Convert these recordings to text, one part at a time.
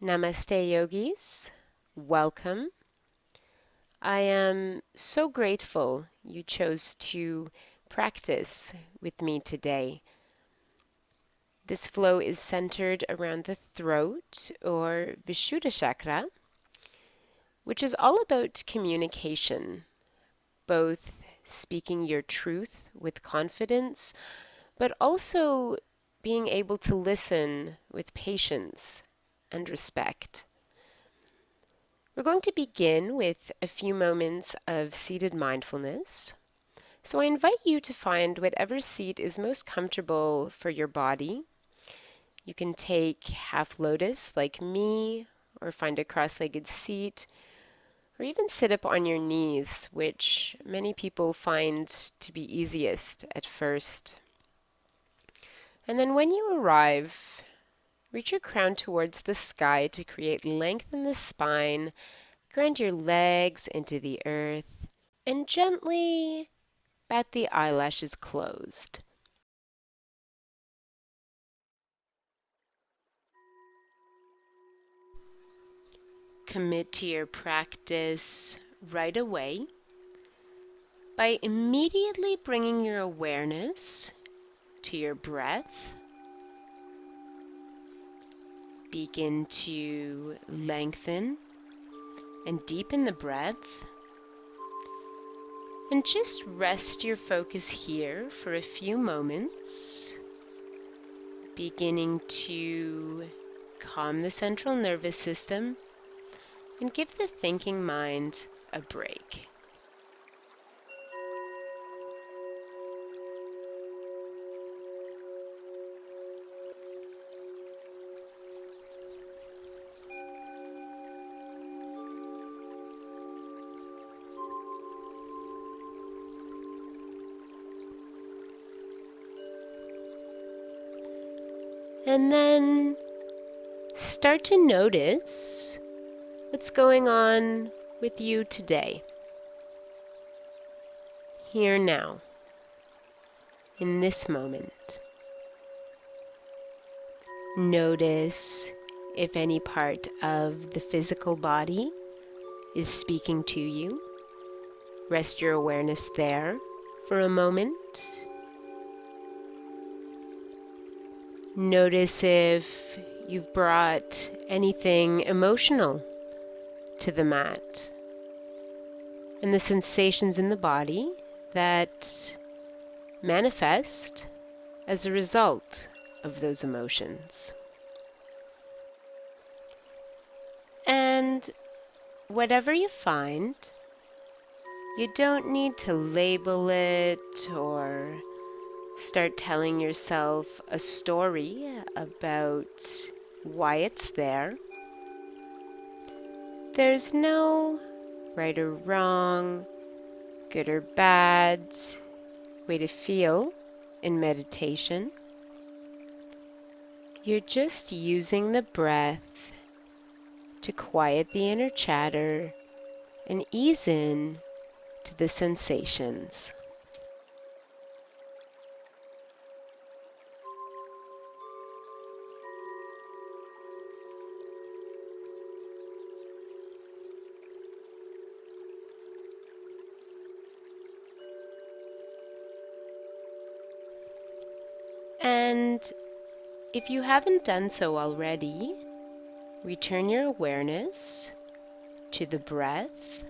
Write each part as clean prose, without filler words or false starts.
Namaste, yogis. Welcome. I am so grateful you chose to practice with me today. This flow is centered around the throat or Vishudda chakra, which is all about communication, both speaking your truth with confidence, but also being able to listen with patience and respect. We're going to begin with a few moments of seated mindfulness. So I invite you to find whatever seat is most comfortable for your body. You can take half lotus like me, or find a cross-legged seat, or even sit up on your knees, which many people find to be easiest at first. And then when you arrive, reach your crown towards the sky to create length in the spine. Grind your legs into the earth and gently bat the eyelashes closed. Commit to your practice right away by immediately bringing your awareness to your breath. Begin to lengthen and deepen the breath. And just rest your focus here for a few moments, beginning to calm the central nervous system and give the thinking mind a break. And then start to notice what's going on with you today. Here now, in this moment. Notice if any part of the physical body is speaking to you. Rest your awareness there for a moment. Notice if you've brought anything emotional to the mat and the sensations in the body that manifest as a result of those emotions. And whatever you find, you don't need to label it or start telling yourself a story about why it's there. There's no right or wrong, good or bad way to feel in meditation. You're just using the breath to quiet the inner chatter and ease in to the sensations. And if you haven't done so already, return your awareness to the breath.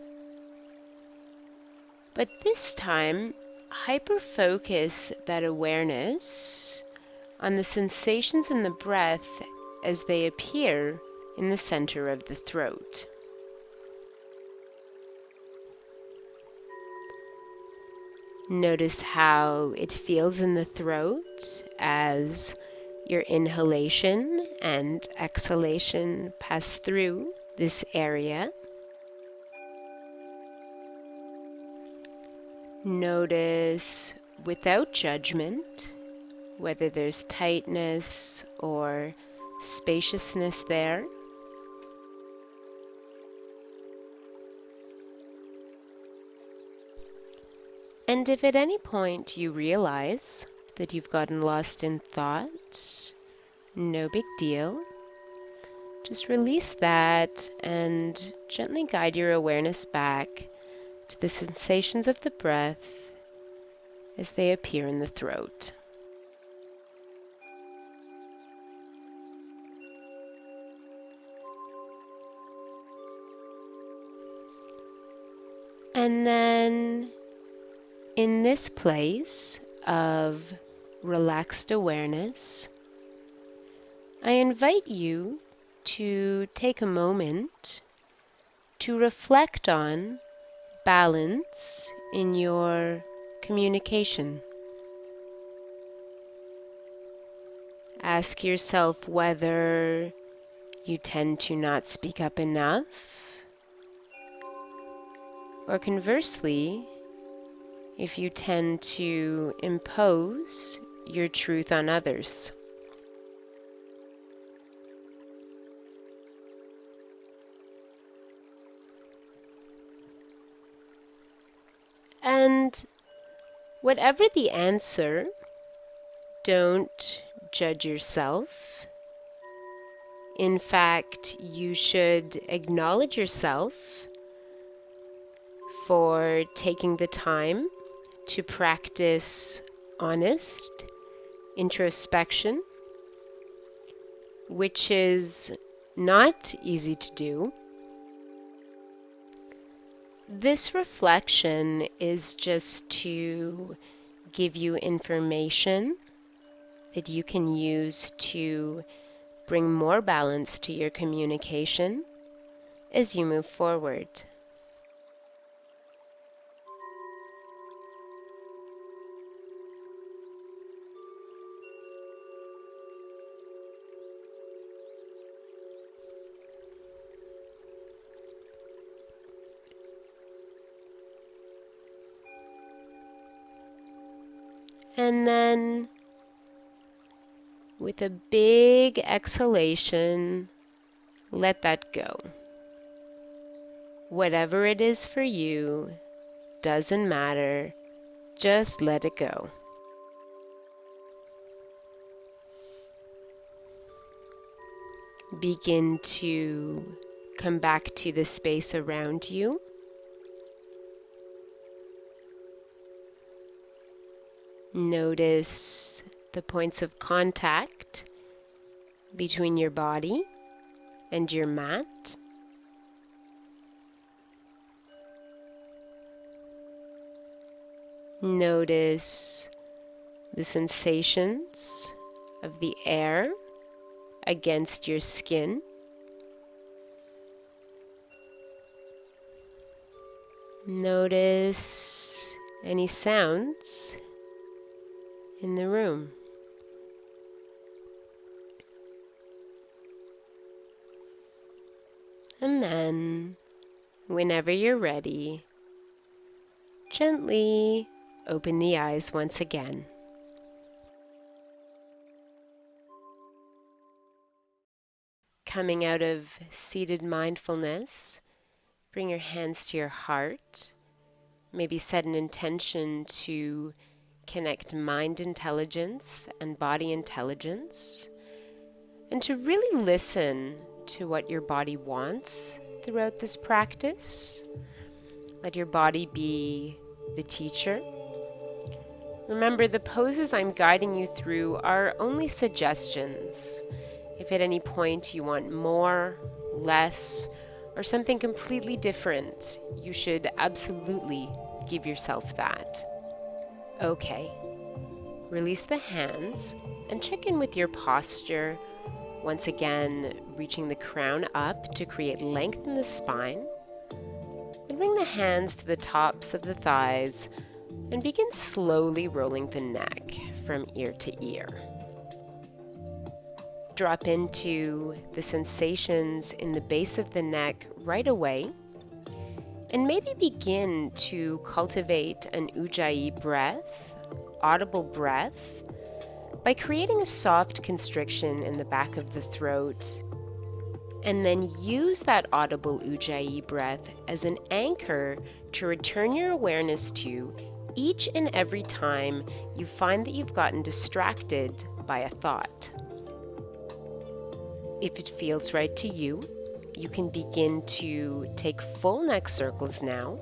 But this time, hyper-focus that awareness on the sensations in the breath as they appear in the center of the throat. Notice how it feels in the throat as your inhalation and exhalation pass through this area. Notice without judgment whether there's tightness or spaciousness there. And if at any point you realize that you've gotten lost in thought, no big deal. just release that and gently guide your awareness back to the sensations of the breath as they appear in the throat. And then in this place of relaxed awareness, I invite you to take a moment to reflect on balance in your communication. Ask yourself whether you tend to not speak up enough, or conversely, if you tend to impose your truth on others. And whatever the answer, don't judge yourself. In fact, you should acknowledge yourself for taking the time to practice honest introspection, which is not easy to do. This reflection is just to give you information that you can use to bring more balance to your communication as you move forward. And then, with a big exhalation, let that go. Whatever it is for you, doesn't matter, just let it go. Begin to come back to the space around you. Notice the points of contact between your body and your mat. Notice the sensations of the air against your skin. Notice any sounds in the room. And then, whenever you're ready, gently open the eyes once again. Coming out of seated mindfulness, bring your hands to your heart. Maybe set an intention to connect mind intelligence and body intelligence, and to really listen to what your body wants throughout this practice. Let your body be the teacher. Remember, the poses I'm guiding you through are only suggestions. If at any point you want more, less, or something completely different, you should absolutely give yourself that. Okay, release the hands and check in with your posture. Once again, reaching the crown up to create length in the spine. And bring the hands to the tops of the thighs and begin slowly rolling the neck from ear to ear. Drop into the sensations in the base of the neck right away, and maybe begin to cultivate an ujjayi breath, audible breath, by creating a soft constriction in the back of the throat, and then use that audible ujjayi breath as an anchor to return your awareness to each and every time you find that you've gotten distracted by a thought. If it feels right to you, you can begin to take full neck circles now.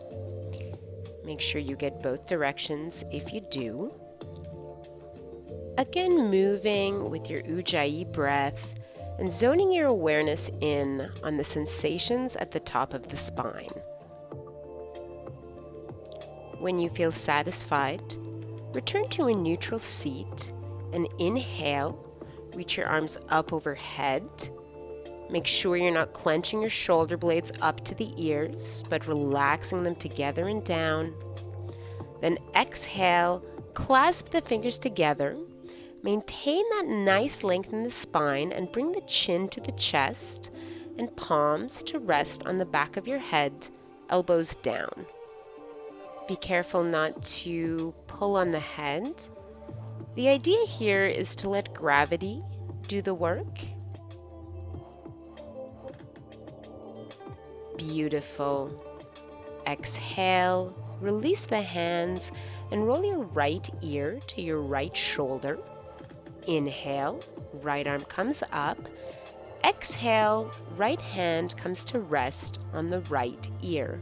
Make sure you get both directions if you do. Again, moving with your Ujjayi breath and zoning your awareness in on the sensations at the top of the spine. When you feel satisfied, return to a neutral seat and inhale. Reach your arms up overhead. Make sure you're not clenching your shoulder blades up to the ears, but relaxing them together and down. Then exhale, clasp the fingers together. Maintain that nice length in the spine and bring the chin to the chest and palms to rest on the back of your head, elbows down. Be careful not to pull on the head. The idea here is to let gravity do the work. Beautiful. Exhale, release the hands and roll your right ear to your right shoulder. Inhale, right arm comes up. Exhale, right hand comes to rest on the right ear.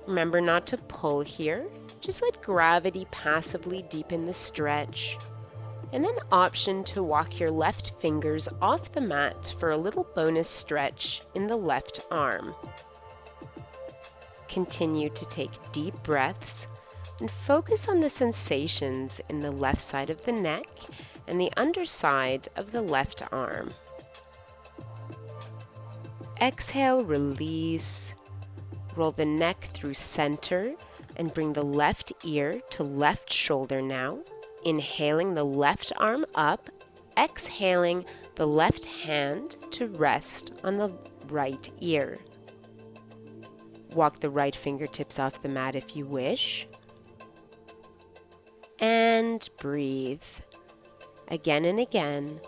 Remember not to pull here. Just let gravity passively deepen the stretch. And then option to walk your left fingers off the mat for a little bonus stretch in the left arm. Continue to take deep breaths and focus on the sensations in the left side of the neck and the underside of the left arm. Exhale, release. Roll the neck through center and bring the left ear to left shoulder now. Inhaling the left arm up, exhaling the left hand to rest on the right ear. Walk the right fingertips off the mat if you wish. And breathe. Again and again,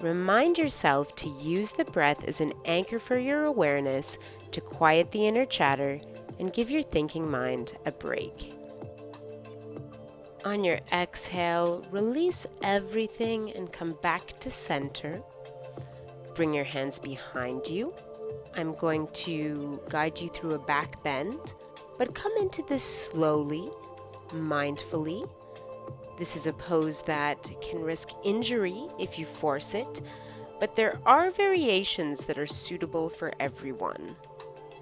remind yourself to use the breath as an anchor for your awareness to quiet the inner chatter and give your thinking mind a break. On your exhale, release everything and come back to center. Bring your hands behind you. I'm going to guide you through a back bend, but come into this slowly, mindfully. This is a pose that can risk injury if you force it, but there are variations that are suitable for everyone.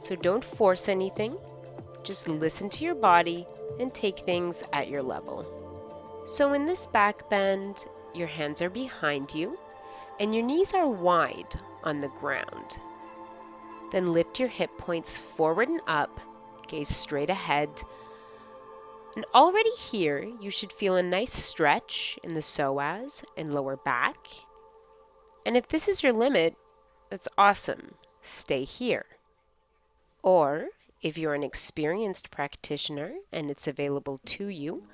So don't force anything, just listen to your body and take things at your level. So in this back bend, your hands are behind you and your knees are wide on the ground. Then lift your hip points forward and up, gaze straight ahead. And already here, you should feel a nice stretch in the psoas and lower back. And if this is your limit, that's awesome. Stay here. Or, if you're an experienced practitioner and it's available to you,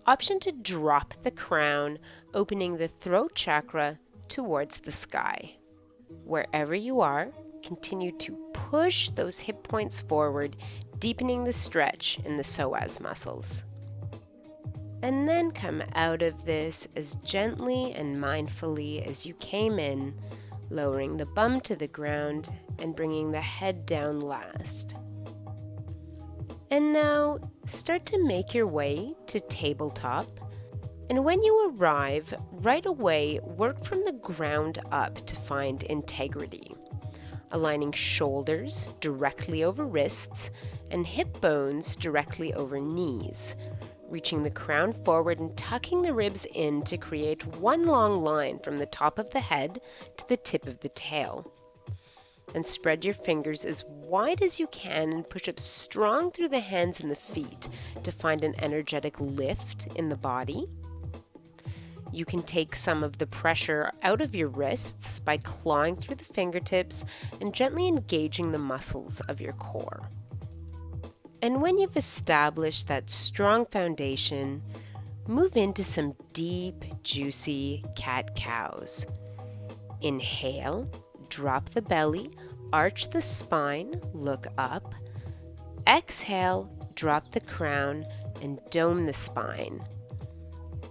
option to drop the crown, opening the throat chakra towards the sky. Wherever you are, continue to push those hip points forward, deepening the stretch in the psoas muscles. And then come out of this as gently and mindfully as you came in, lowering the bum to the ground and bringing the head down last. And now start to make your way to tabletop. And when you arrive, right away work from the ground up to find integrity, aligning shoulders directly over wrists and hip bones directly over knees, reaching the crown forward and tucking the ribs in to create one long line from the top of the head to the tip of the tail. And spread your fingers as wide as you can and push up strong through the hands and the feet to find an energetic lift in the body. You can take some of the pressure out of your wrists by clawing through the fingertips and gently engaging the muscles of your core. And when you've established that strong foundation, move into some deep, juicy cat-cows. Inhale, drop the belly, arch the spine, look up. Exhale, drop the crown, and dome the spine.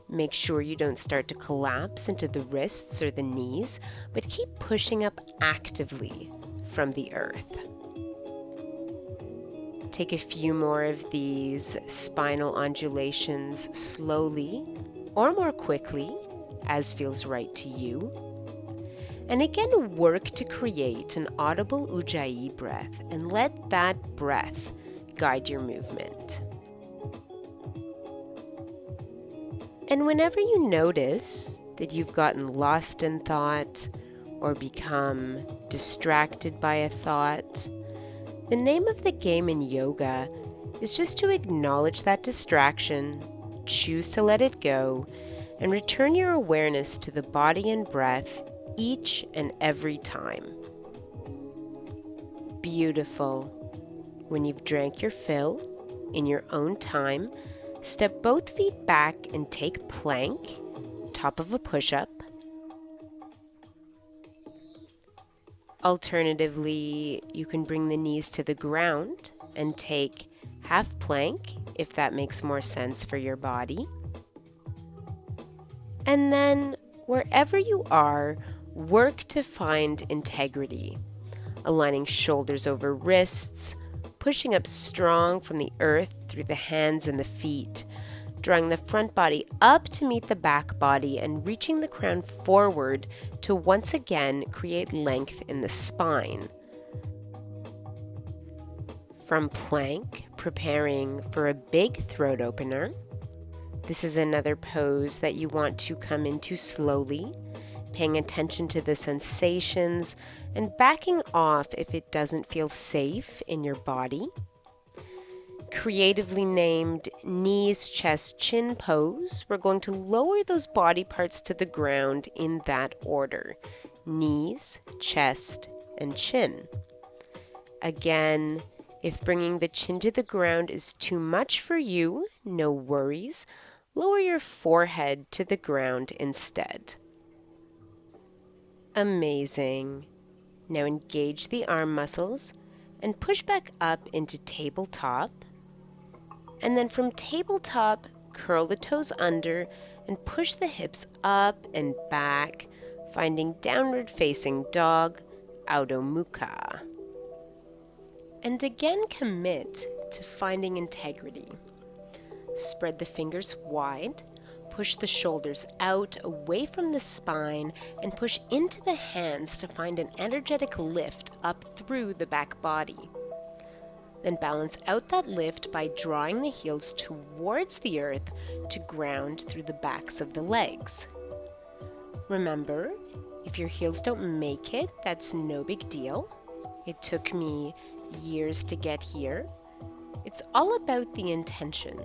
Make sure you don't start to collapse into the wrists or the knees, but keep pushing up actively from the earth. Take a few more of these spinal undulations slowly or more quickly, as feels right to you. And again, work to create an audible Ujjayi breath and let that breath guide your movement. And whenever you notice that you've gotten lost in thought or become distracted by a thought, the name of the game in yoga is just to acknowledge that distraction, choose to let it go, and return your awareness to the body and breath each and every time. Beautiful. When you've drank your fill, in your own time, step both feet back and take plank, top of a push-up. Alternatively, you can bring the knees to the ground and take half plank, if that makes more sense for your body. And then, wherever you are, work to find integrity, aligning shoulders over wrists, pushing up strong from the earth through the hands and the feet, drawing the front body up to meet the back body and reaching the crown forward to once again create length in the spine. From plank, preparing for a big throat opener. This is another pose that you want to come into slowly, paying attention to the sensations and backing off if it doesn't feel safe in your body. Creatively named knees, chest, chin pose, we're going to lower those body parts to the ground in that order. Knees, chest, and chin. Again, if bringing the chin to the ground is too much for you, no worries. Lower your forehead to the ground instead. Amazing. Now engage the arm muscles and push back up into tabletop. And then from tabletop, curl the toes under and push the hips up and back, finding downward facing dog, Adho Mukha. And again, commit to finding integrity. Spread the fingers wide, push the shoulders out away from the spine, and push into the hands to find an energetic lift up through the back body. Then balance out that lift by drawing the heels towards the earth to ground through the backs of the legs. Remember, if your heels don't make it, that's no big deal. It took me years to get here. It's all about the intention.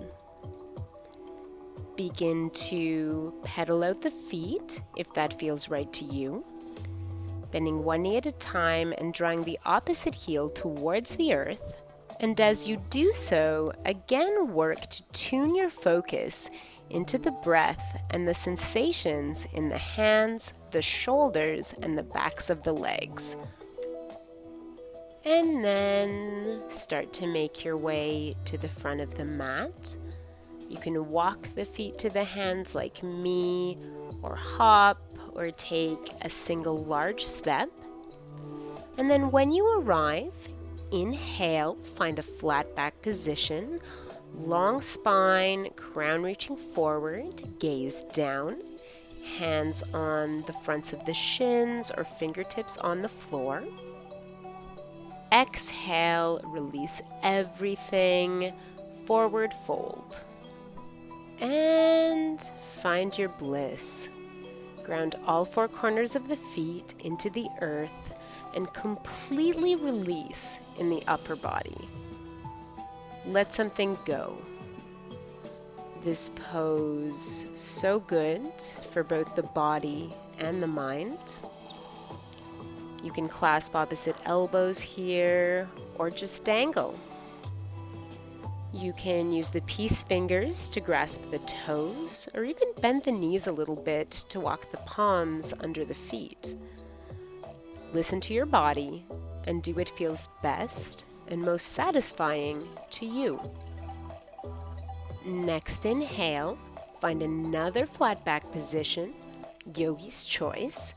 Begin to pedal out the feet if that feels right to you, bending one knee at a time and drawing the opposite heel towards the earth. And as you do so, again work to tune your focus into the breath and the sensations in the hands, the shoulders, and the backs of the legs. And then start to make your way to the front of the mat. You can walk the feet to the hands like me, or hop, or take a single large step. And then when you arrive, inhale, find a flat back position, long spine, crown reaching forward, gaze down, hands on the fronts of the shins or fingertips on the floor. Exhale, release everything, forward fold. And find your bliss. Ground all four corners of the feet into the earth and completely release in the upper body. Let something go. This pose so good for both the body and the mind. You can clasp opposite elbows here or just dangle. You can use the peace fingers to grasp the toes or even bend the knees a little bit to walk the palms under the feet. Listen to your body and do what feels best and most satisfying to you. Next inhale, Find another flat back position, yogi's choice.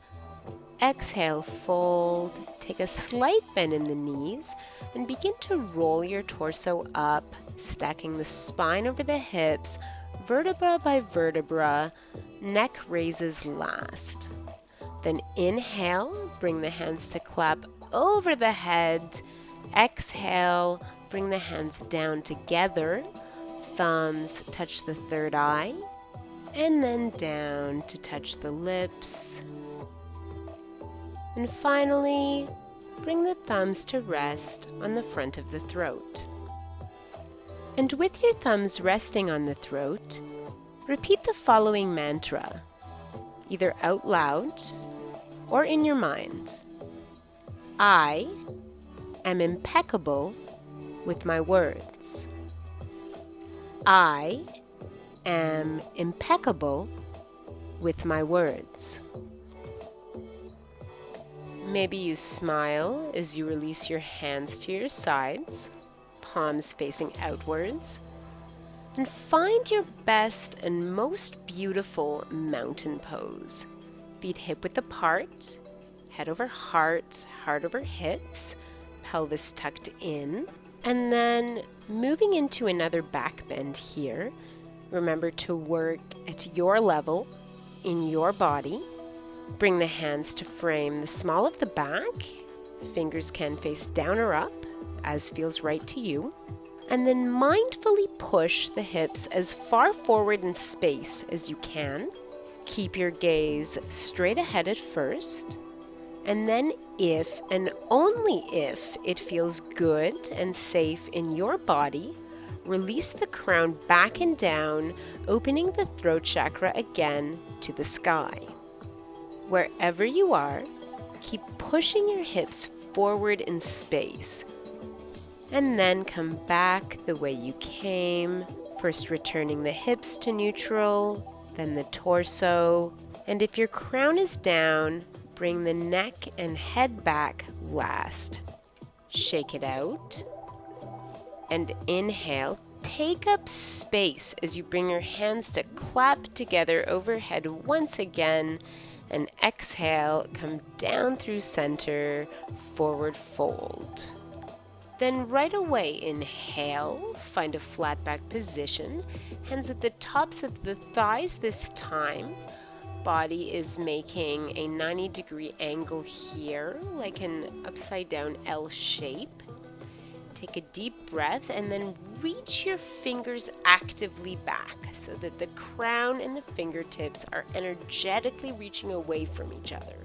Exhale, fold, take a slight bend in the knees, and begin to roll your torso up, stacking the spine over the hips, vertebra by vertebra, neck raises last. Then inhale, bring the hands to clap over the head. Exhale, bring the hands down together, thumbs touch the third eye, and then down to touch the lips. And finally, bring the thumbs to rest on the front of the throat. And with your thumbs resting on the throat, repeat the following mantra, either out loud or in your mind. I am impeccable with my words. I am impeccable with my words. Maybe you smile as you release your hands to your sides, palms facing outwards, and find your best and most beautiful mountain pose. Feet hip-width apart, head over heart, heart over hips, pelvis tucked in, and then moving into another back bend here. Remember to work at your level, in your body. Bring the hands to frame the small of the back. Fingers can face down or up, as feels right to you. And then mindfully push the hips as far forward in space as you can. Keep your gaze straight ahead at first. And then if and only if it feels good and safe in your body, release the crown back and down, opening the throat chakra again to the sky. Wherever you are, keep pushing your hips forward in space. And then come back the way you came, first returning the hips to neutral, then the torso. And if your crown is down, bring the neck and head back last. Shake it out. And inhale. Take up space as you bring your hands to clap together overhead once again. And exhale, come down through center, forward fold. Then right away, inhale, find a flat back position, hands at the tops of the thighs this time. Body is making a 90-degree angle here, like an upside down L shape. Take a deep breath and then reach your fingers actively back so that the crown and the fingertips are energetically reaching away from each other.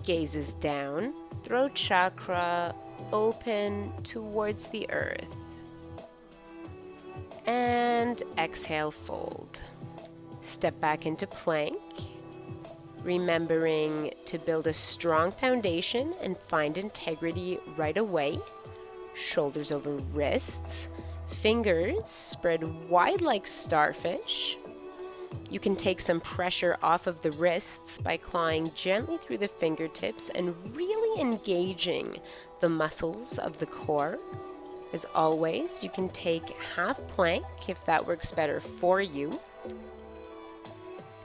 Gaze is down, throat chakra open towards the earth. And exhale, fold. Step back into plank, remembering to build a strong foundation and find integrity right away. Shoulders over wrists, fingers spread wide like starfish. You can take some pressure off of the wrists by clawing gently through the fingertips and really engaging the muscles of the core. As always, you can take half plank if that works better for you.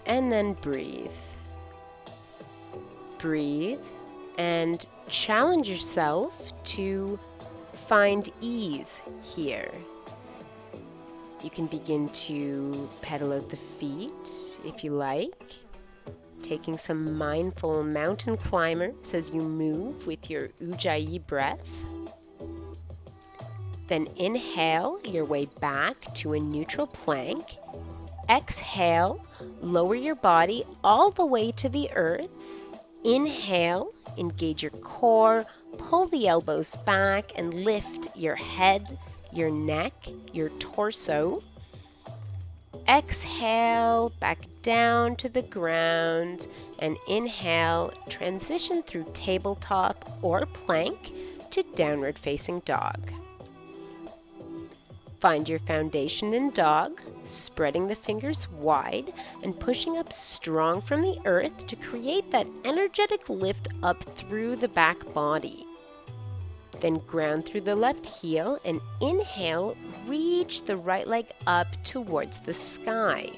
And then breathe. Breathe and challenge yourself to find ease here. You can begin to pedal out the feet if you like, taking some mindful mountain climbers as you move with your Ujjayi breath. Then inhale your way back to a neutral plank. Exhale, lower your body all the way to the earth. Inhale, engage your core, pull the elbows back and lift your head, your neck, your torso. Exhale, back down to the ground, and inhale, transition through tabletop or plank to downward facing dog. Find your foundation in dog, spreading the fingers wide and pushing up strong from the earth to create that energetic lift up through the back body. Then ground through the left heel and inhale, reach the right leg up towards the sky.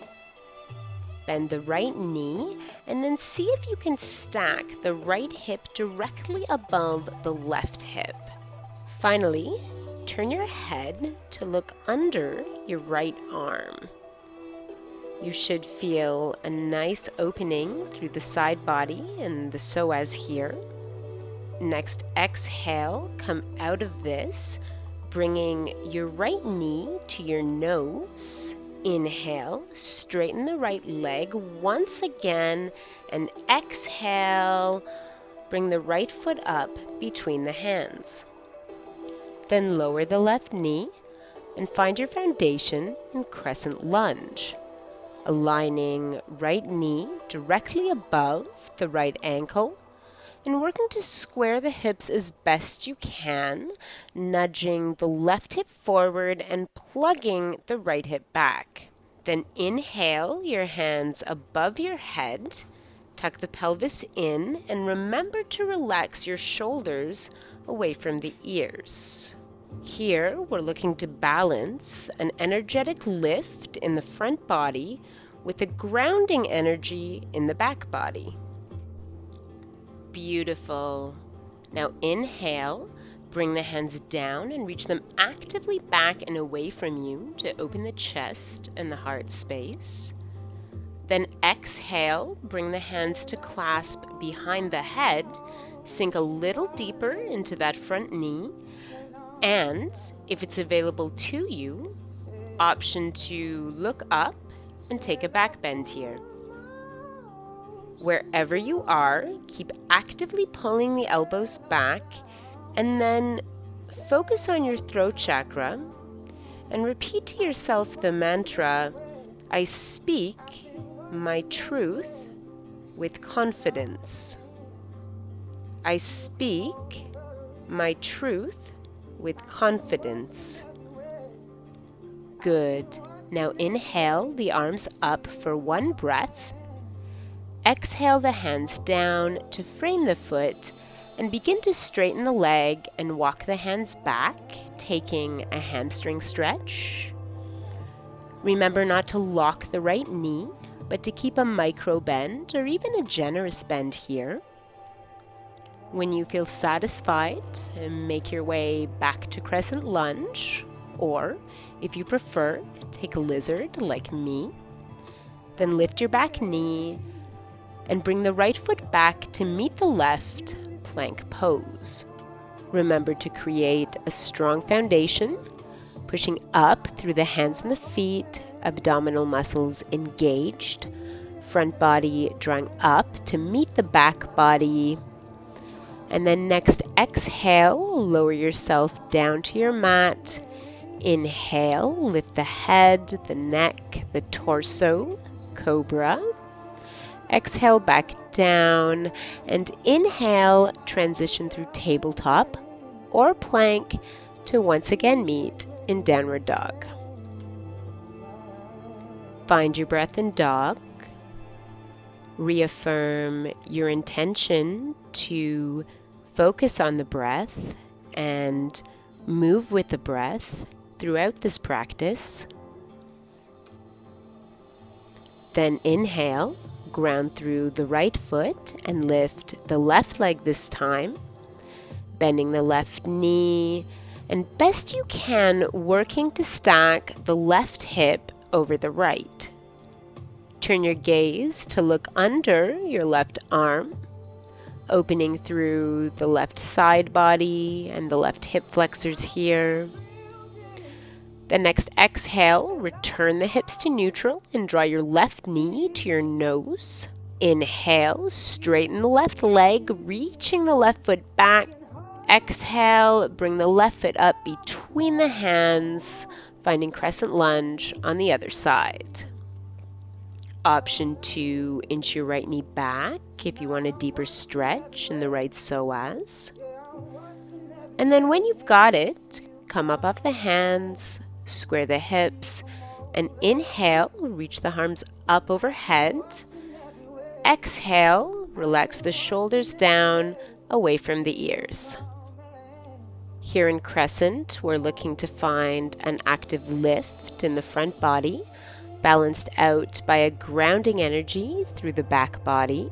Bend the right knee, and then see if you can stack the right hip directly above the left hip. Finally, turn your head to look under your right arm. You should feel a nice opening through the side body and the psoas here. Next, exhale, come out of this, bringing your right knee to your nose. Inhale, straighten the right leg once again, and exhale, bring the right foot up between the hands. Then lower the left knee and find your foundation in crescent lunge, aligning right knee directly above the right ankle and working to square the hips as best you can, nudging the left hip forward and plugging the right hip back. Then inhale your hands above your head, tuck the pelvis in, and remember to relax your shoulders away from the ears. Here, we're looking to balance an energetic lift in the front body with a grounding energy in the back body. Beautiful. Now inhale, bring the hands down and reach them actively back and away from you to open the chest and the heart space. Then exhale, bring the hands to clasp behind the head, sink a little deeper into that front knee, and if it's available to you, option to look up and take a back bend here. Wherever you are, keep actively pulling the elbows back and then focus on your throat chakra and repeat to yourself the mantra, I speak my truth with confidence. I speak my truth with confidence. Good. Now inhale the arms up for one breath. Exhale the hands down to frame the foot and begin to straighten the leg and walk the hands back, taking a hamstring stretch. Remember not to lock the right knee, but to keep a micro bend or even a generous bend here. When you feel satisfied, make your way back to crescent lunge, or if you prefer, take a lizard like me. Then lift your back knee and bring the right foot back to meet the left, plank pose. Remember to create a strong foundation, pushing up through the hands and the feet, abdominal muscles engaged, front body drawing up to meet the back body. And then next, exhale, lower yourself down to your mat. Inhale, lift the head, the neck, the torso, cobra. Exhale back down, and inhale, transition through tabletop or plank to once again meet in downward dog. Find your breath in dog. Reaffirm your intention to focus on the breath and move with the breath throughout this practice. Then inhale. Ground through the right foot and lift the left leg this time, bending the left knee, and best you can working to stack the left hip over the right. Turn your gaze to look under your left arm, opening through the left side body and the left hip flexors here. The next exhale, return the hips to neutral and draw your left knee to your nose. Inhale, straighten the left leg, reaching the left foot back. Exhale, bring the left foot up between the hands, finding crescent lunge on the other side. Option to inch your right knee back if you want a deeper stretch in the right psoas. And then when you've got it, come up off the hands, square the hips, and inhale, reach the arms up overhead. Exhale, relax the shoulders down, away from the ears. Here in crescent, we're looking to find an active lift in the front body, balanced out by a grounding energy through the back body.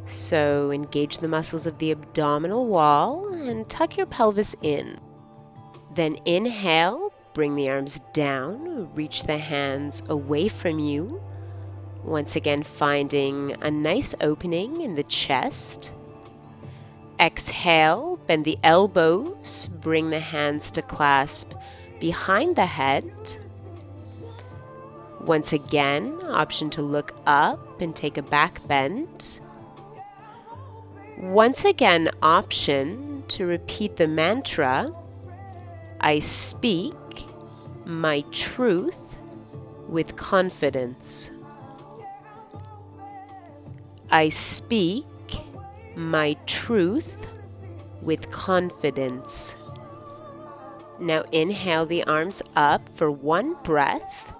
So engage the muscles of the abdominal wall and tuck your pelvis in. Then inhale, bring the arms down, reach the hands away from you. Once again, finding a nice opening in the chest. Exhale, bend the elbows, bring the hands to clasp behind the head. Once again, option to look up and take a back bend. Once again, option to repeat the mantra, I speak my truth with confidence. I speak my truth with confidence. Now inhale the arms up for one breath.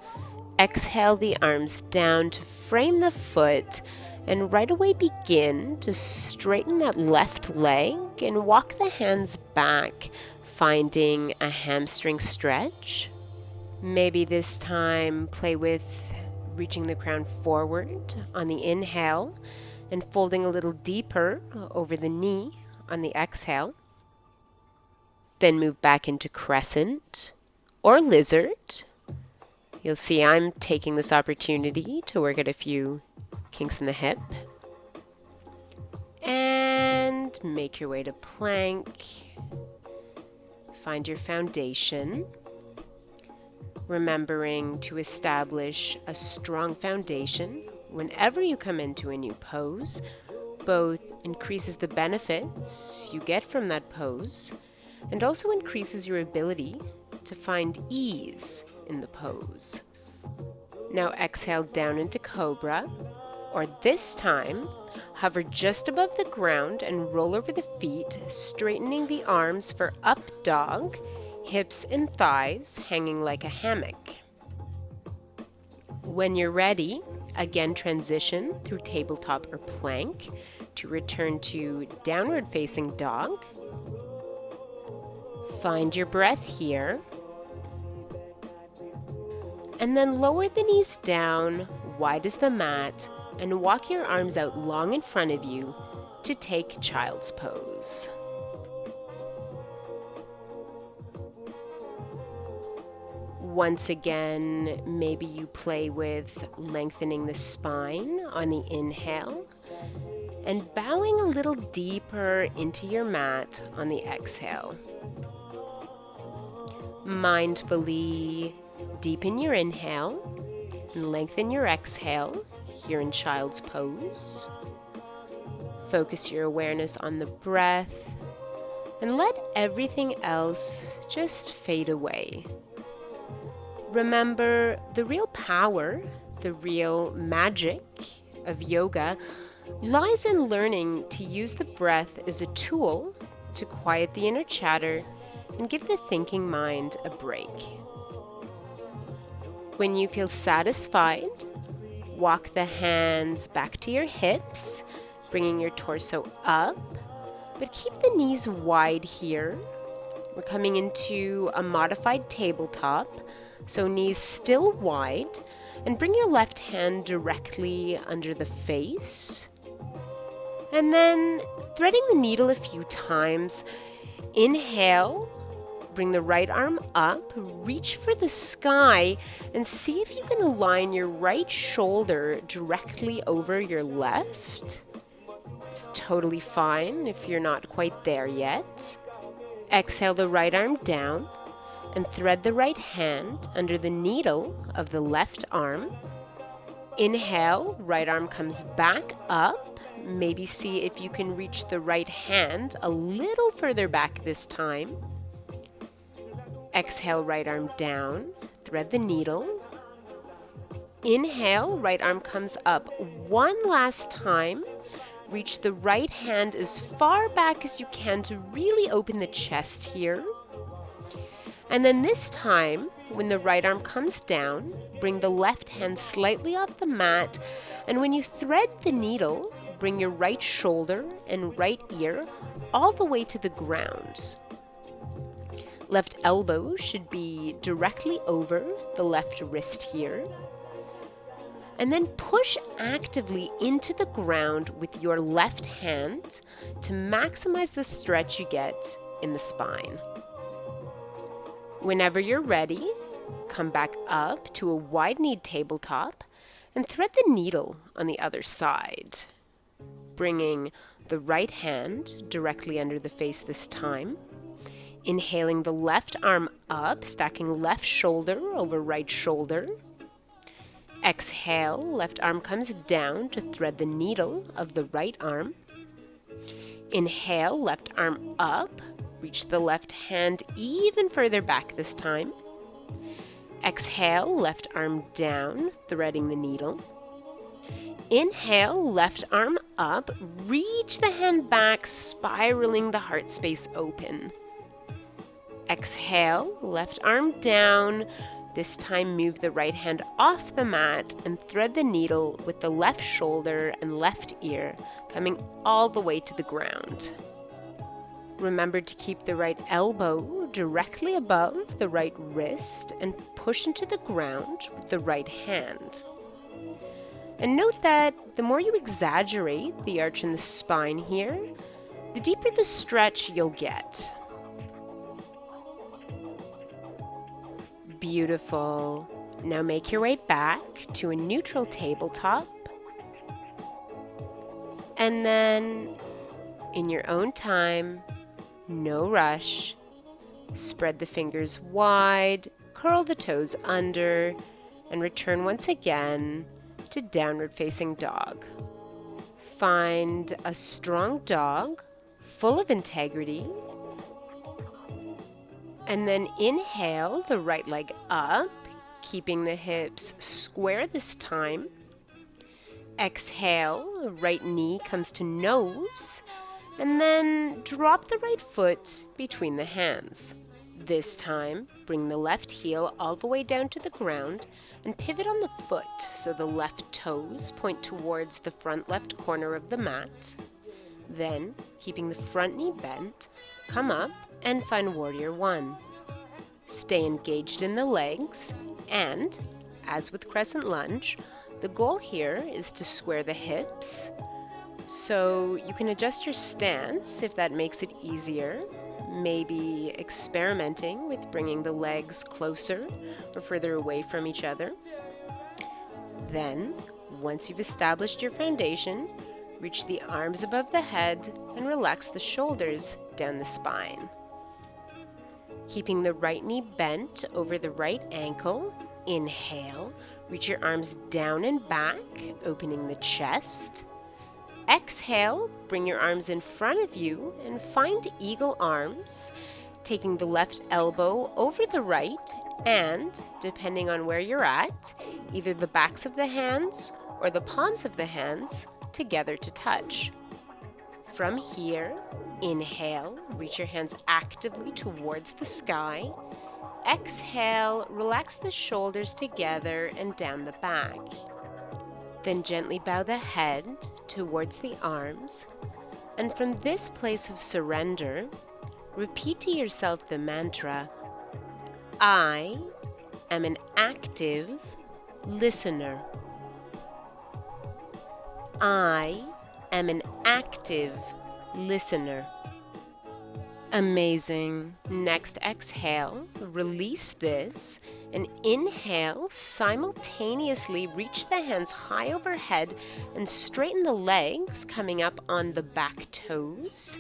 Exhale the arms down to frame the foot, and right away begin to straighten that left leg and walk the hands back, finding a hamstring stretch. Maybe this time play with reaching the crown forward on the inhale and folding a little deeper over the knee on the exhale. Then move back into crescent or lizard. You'll see I'm taking this opportunity to work at a few kinks in the hip. And make your way to plank. Find your foundation. Remembering to establish a strong foundation whenever you come into a new pose, both increases the benefits you get from that pose and also increases your ability to find ease in the pose. Now exhale down into cobra, or this time hover just above the ground and roll over the feet, straightening the arms for up dog, hips and thighs hanging like a hammock. When you're ready, again transition through tabletop or plank to return to downward facing dog. Find your breath here. And then lower the knees down, wide as the mat, and walk your arms out long in front of you to take child's pose. Once again, maybe you play with lengthening the spine on the inhale and bowing a little deeper into your mat on the exhale. Mindfully deepen your inhale and lengthen your exhale here in child's pose. Focus your awareness on the breath and let everything else just fade away. Remember, the real power, the real magic of yoga lies in learning to use the breath as a tool to quiet the inner chatter and give the thinking mind a break. When you feel satisfied, walk the hands back to your hips, bringing your torso up, but keep the knees wide here. We're coming into a modified tabletop, so knees still wide, and bring your left hand directly under the face. And then threading the needle a few times. Inhale, bring the right arm up, reach for the sky, and see if you can align your right shoulder directly over your left. It's totally fine if you're not quite there yet. Exhale the right arm down and thread the right hand under the needle of the left arm. Inhale, right arm comes back up. Maybe see if you can reach the right hand a little further back this time. Exhale, right arm down, thread the needle. Inhale, right arm comes up one last time. Reach the right hand as far back as you can to really open the chest here. And then this time, when the right arm comes down, bring the left hand slightly off the mat. And when you thread the needle, bring your right shoulder and right ear all the way to the ground. Left elbow should be directly over the left wrist here. And then push actively into the ground with your left hand to maximize the stretch you get in the spine. Whenever you're ready, come back up to a wide-kneed tabletop and thread the needle on the other side, bringing the right hand directly under the face this time. Inhaling the left arm up, stacking left shoulder over right shoulder. Exhale, left arm comes down to thread the needle of the right arm. Inhale, left arm up, reach the left hand even further back this time. Exhale, left arm down, threading the needle. Inhale, left arm up, reach the hand back, spiraling the heart space open. Exhale, left arm down. This time move the right hand off the mat and thread the needle with the left shoulder and left ear, coming all the way to the ground. Remember to keep the right elbow directly above the right wrist and push into the ground with the right hand. And note that the more you exaggerate the arch in the spine here, the deeper the stretch you'll get. Beautiful. Now make your way back to a neutral tabletop. And then, in your own time, no rush, spread the fingers wide, curl the toes under, and return once again to downward facing dog. Find a strong dog, full of integrity. And then inhale the right leg up, keeping the hips square this time. Exhale, right knee comes to nose, and then drop the right foot between the hands. This time, bring the left heel all the way down to the ground and pivot on the foot so the left toes point towards the front left corner of the mat. Then, keeping the front knee bent, come up and find Warrior One. Stay engaged in the legs, and, as with Crescent Lunge, the goal here is to square the hips. So you can adjust your stance if that makes it easier, maybe experimenting with bringing the legs closer or further away from each other. Then, once you've established your foundation, reach the arms above the head and relax the shoulders down the spine. Keeping the right knee bent over the right ankle, inhale, reach your arms down and back, opening the chest. Exhale, bring your arms in front of you and find eagle arms, taking the left elbow over the right and, depending on where you're at, either the backs of the hands or the palms of the hands together to touch. From here, inhale, reach your hands actively towards the sky. Exhale, relax the shoulders together and down the back. Then gently bow the head towards the arms. And from this place of surrender, repeat to yourself the mantra, I am an active listener. I am an active listener. Amazing. Next exhale, release this, and inhale, simultaneously reach the hands high overhead and straighten the legs, coming up on the back toes.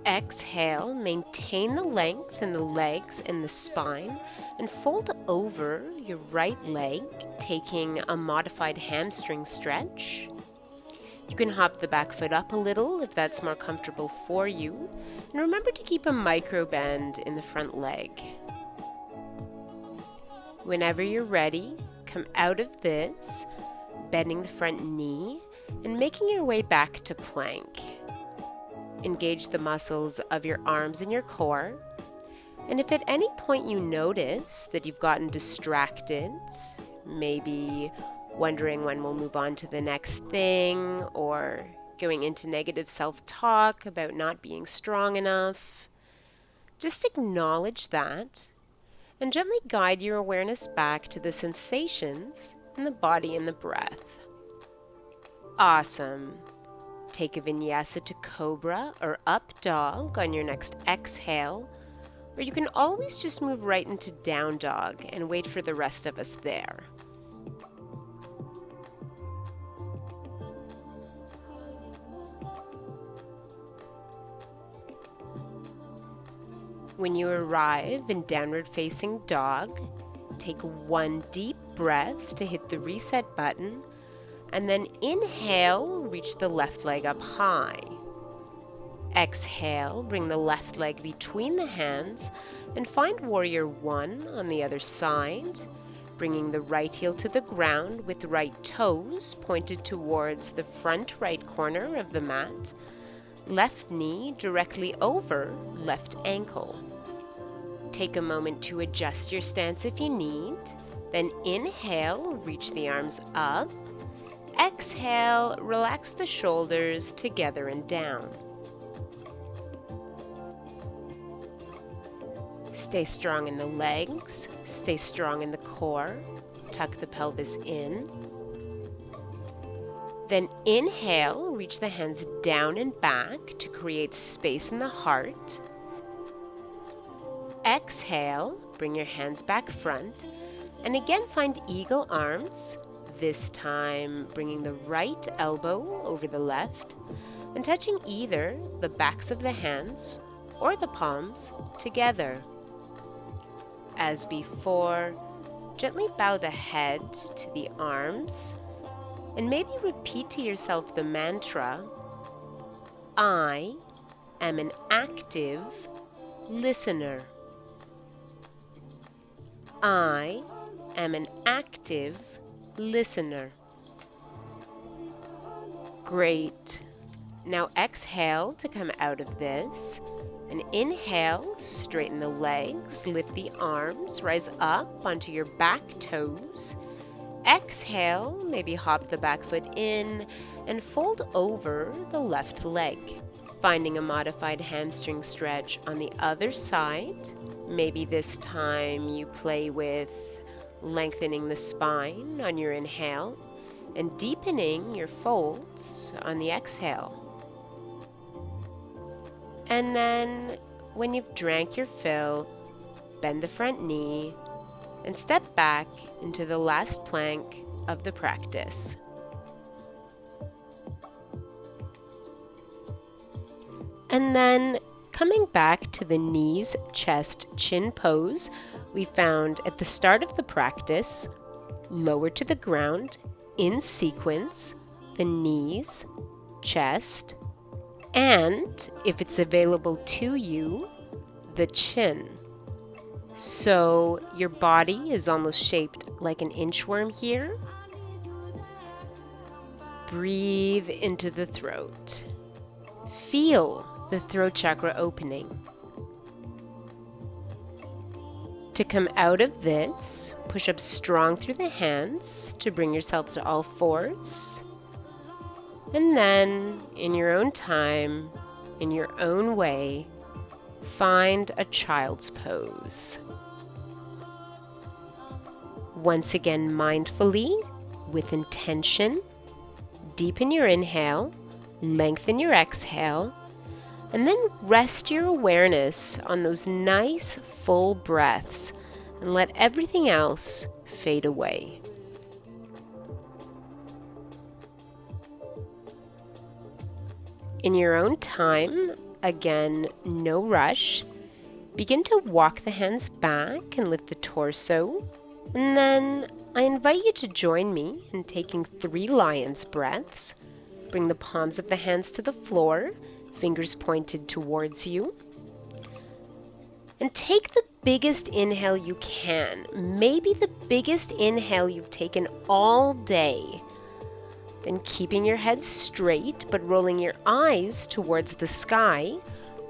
Exhale, maintain the length in the legs and the spine, and fold over your right leg, taking a modified hamstring stretch. You can hop the back foot up a little if that's more comfortable for you. And remember to keep a micro bend in the front leg. Whenever you're ready, come out of this, bending the front knee and making your way back to plank. Engage the muscles of your arms and your core. And if at any point you notice that you've gotten distracted, maybe wondering when we'll move on to the next thing, or going into negative self-talk about not being strong enough, just acknowledge that and gently guide your awareness back to the sensations and the body and the breath. Awesome. Take a vinyasa to cobra or up dog on your next exhale, or you can always just move right into down dog and wait for the rest of us there. When you arrive in downward facing dog, take one deep breath to hit the reset button, and then inhale, reach the left leg up high. Exhale, bring the left leg between the hands and find warrior one on the other side, bringing the right heel to the ground with right toes pointed towards the front right corner of the mat, left knee directly over left ankle. Take a moment to adjust your stance if you need, then inhale, reach the arms up. Exhale, relax the shoulders together and down. Stay strong in the legs, stay strong in the core, tuck the pelvis in. Then inhale, reach the hands down and back to create space in the heart. Exhale, bring your hands back front, and again find eagle arms, this time bringing the right elbow over the left and touching either the backs of the hands or the palms together. As before, gently bow the head to the arms and maybe repeat to yourself the mantra, I am an active listener. I am an active listener. Great. Now exhale to come out of this. And inhale, straighten the legs, lift the arms, rise up onto your back toes. Exhale, maybe hop the back foot in and fold over the left leg. Finding a modified hamstring stretch on the other side. Maybe this time you play with lengthening the spine on your inhale and deepening your folds on the exhale. And then when you've drank your fill, bend the front knee and step back into the last plank of the practice. And then coming back to the knees, chest, chin pose we found at the start of the practice, lower to the ground in sequence, the knees, chest, and if it's available to you, the chin. So your body is almost shaped like an inchworm here. Breathe into the throat. Feel the throat chakra opening. To come out of this, push up strong through the hands to bring yourself to all fours. And then, in your own time, in your own way, find a child's pose. Once again, mindfully, with intention, deepen your inhale, lengthen your exhale, and then rest your awareness on those nice full breaths and let everything else fade away. In your own time, again, no rush, begin to walk the hands back and lift the torso. And then I invite you to join me in taking 3 lion's breaths. Bring the palms of the hands to the floor, fingers pointed towards you. And take the biggest inhale you can, maybe the biggest inhale you've taken all day. Then keeping your head straight but rolling your eyes towards the sky,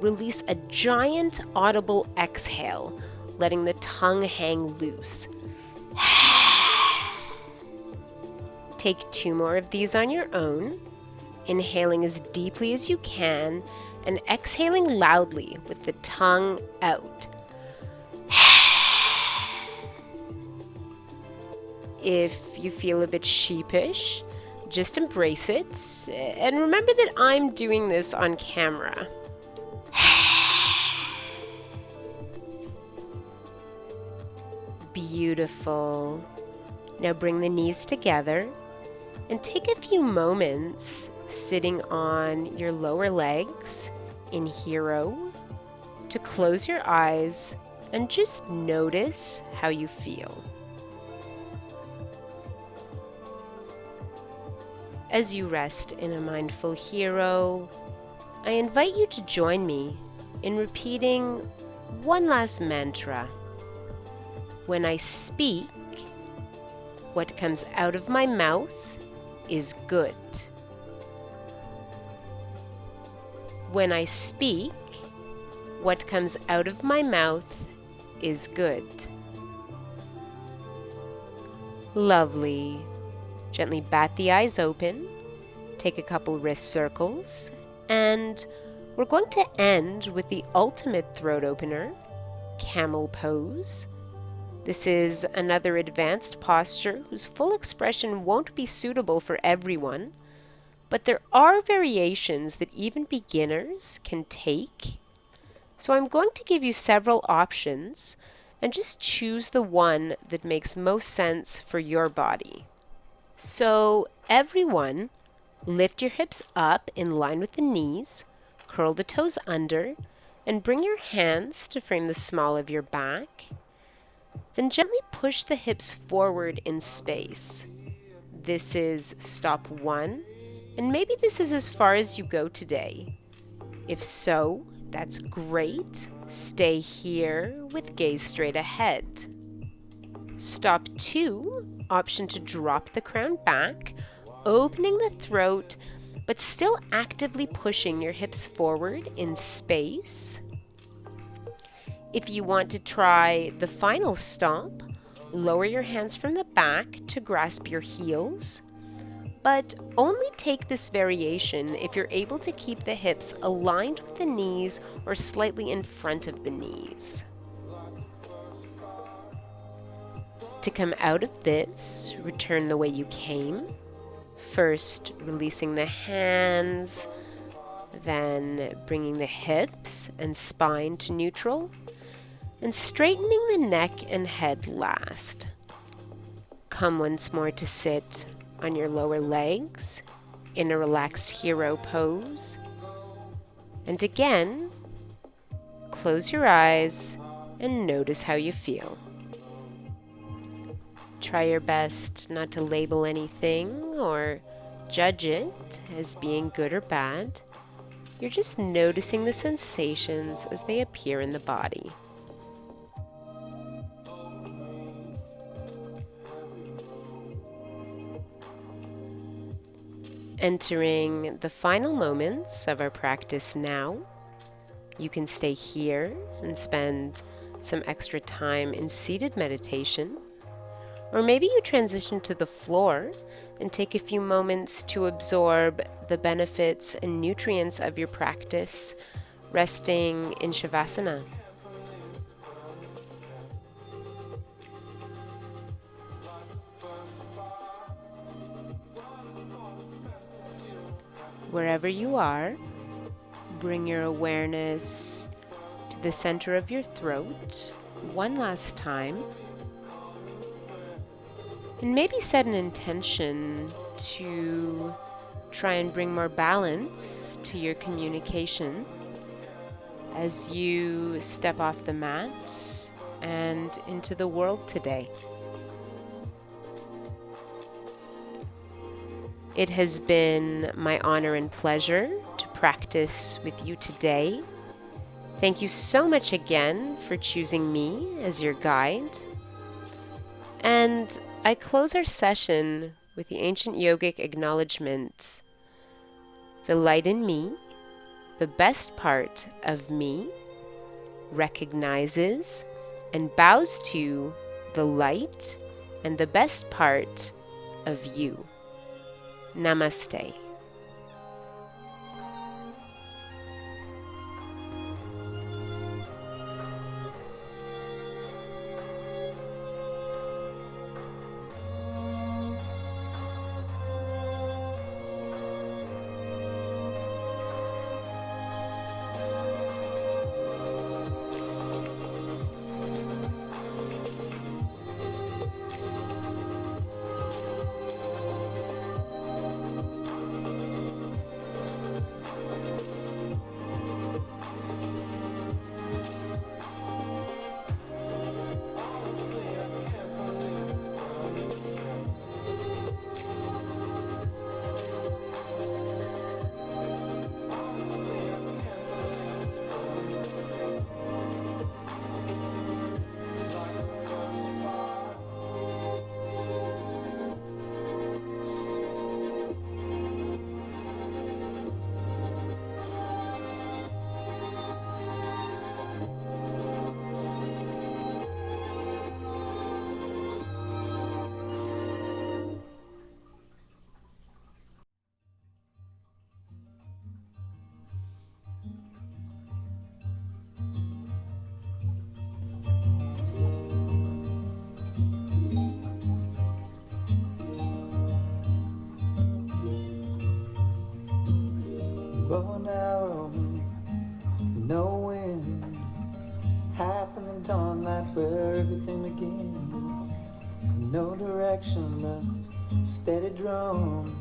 release a giant audible exhale, letting the tongue hang loose. Take 2 more of these on your own, inhaling as deeply as you can and exhaling loudly with the tongue out. If you feel a bit sheepish, just embrace it. And remember that I'm doing this on camera. Beautiful. Now bring the knees together and take a few moments sitting on your lower legs in hero to close your eyes and just notice how you feel. As you rest in a mindful hero, I invite you to join me in repeating one last mantra. When I speak, what comes out of my mouth is good. When I speak, what comes out of my mouth is good. Lovely. Gently bat the eyes open, take a couple wrist circles, and we're going to end with the ultimate throat opener, camel pose. This is another advanced posture whose full expression won't be suitable for everyone, but there are variations that even beginners can take. So I'm going to give you several options and just choose the one that makes most sense for your body. So everyone, lift your hips up in line with the knees, curl the toes under, and bring your hands to frame the small of your back. Then gently push the hips forward in space. This is stop one, and maybe this is as far as you go today. If so, that's great. Stay here with gaze straight ahead. Stop two, option to drop the crown back, opening the throat, but still actively pushing your hips forward in space. If you want to try the final stop, lower your hands from the back to grasp your heels, but only take this variation if you're able to keep the hips aligned with the knees or slightly in front of the knees. To come out of this, return the way you came. First, releasing the hands, then bringing the hips and spine to neutral, and straightening the neck and head last. Come once more to sit on your lower legs in a relaxed hero pose. And again, close your eyes and notice how you feel. Try your best not to label anything or judge it as being good or bad. You're just noticing the sensations as they appear in the body. Entering the final moments of our practice now. You can stay here and spend some extra time in seated meditation. Or maybe you transition to the floor and take a few moments to absorb the benefits and nutrients of your practice, resting in Shavasana. Wherever you are, bring your awareness to the center of your throat one last time. And maybe set an intention to try and bring more balance to your communication as you step off the mat and into the world today. It has been my honor and pleasure to practice with you today. Thank you so much again for choosing me as your guide. And I close our session with the ancient yogic acknowledgement. The light in me, the best part of me, recognizes and bows to the light and the best part of you. Namaste. bow and arrow, no wind, happening dawn like where everything begins. No direction but steady drum.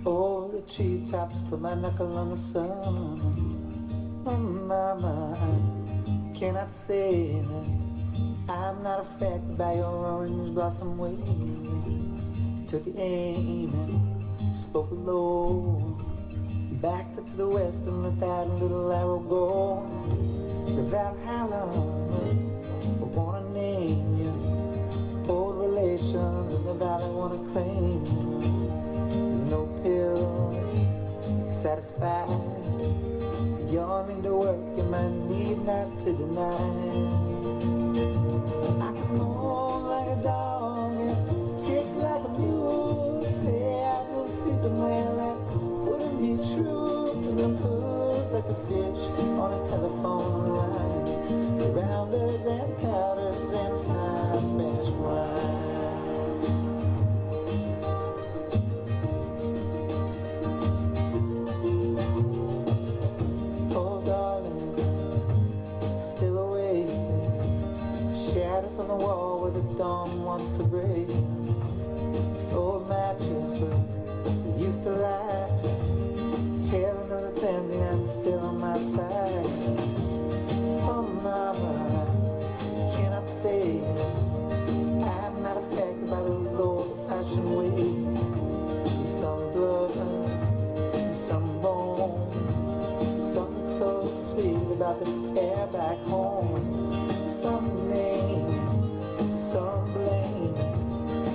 Over the treetops, put my knuckle on the sun. Oh mama, I cannot say that I'm not affected by your orange blossom wave. Took aim and spoke low. Backed up to the west and let that little arrow go. The Valhalla, I wanna name you. Old relations in the valley wanna claim you. There's no pill satisfied. You'll need to work, you might need not to deny. I can moan like a dog and kick like a mule. Say I was sleeping well, that wouldn't be true. And I'm hooked like a fish on a telephone line. Rounders and powders and fine Spanish wine. Oh darling, still awake. Shadows on the wall where the dawn wants to break. This old mattress where we used to lie. Heaven knows it's empty, I'm still on my side. Oh mama, I cannot say I'm not affected by those old-fashioned ways. Some blood, some bone, something so sweet about the air back home. Some name, some blame,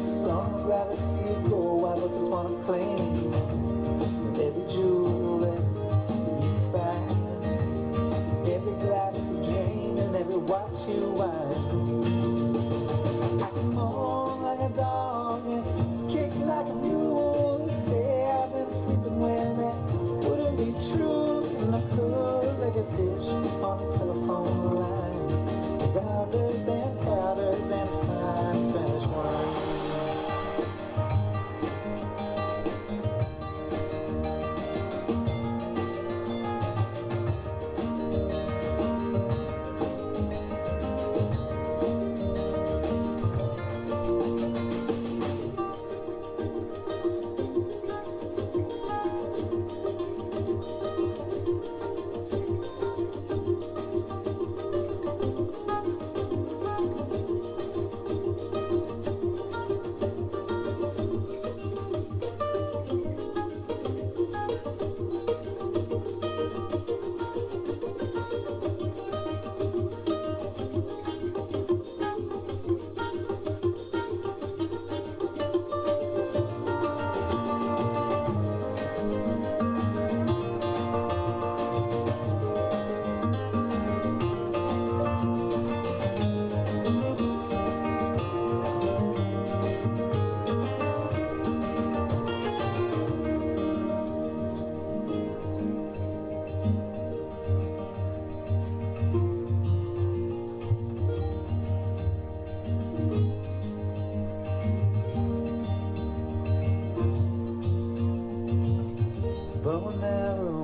some would rather see it go while others want to claim. But every jewel that you find, every glass you drain and every watch you wind, I can moan like a dog and kick like a mule. Say I've been sleeping well, that wouldn't be true. And I could like a fish on a telephone line. Rounders and powders and fine Spanish wine. Bow and arrow,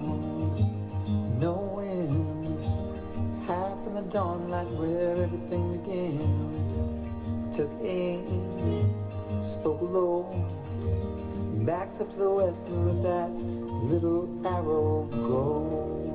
no wind, half in the dawn like where everything began. Took aim, spoke low, backed up to the west and let that little arrow go.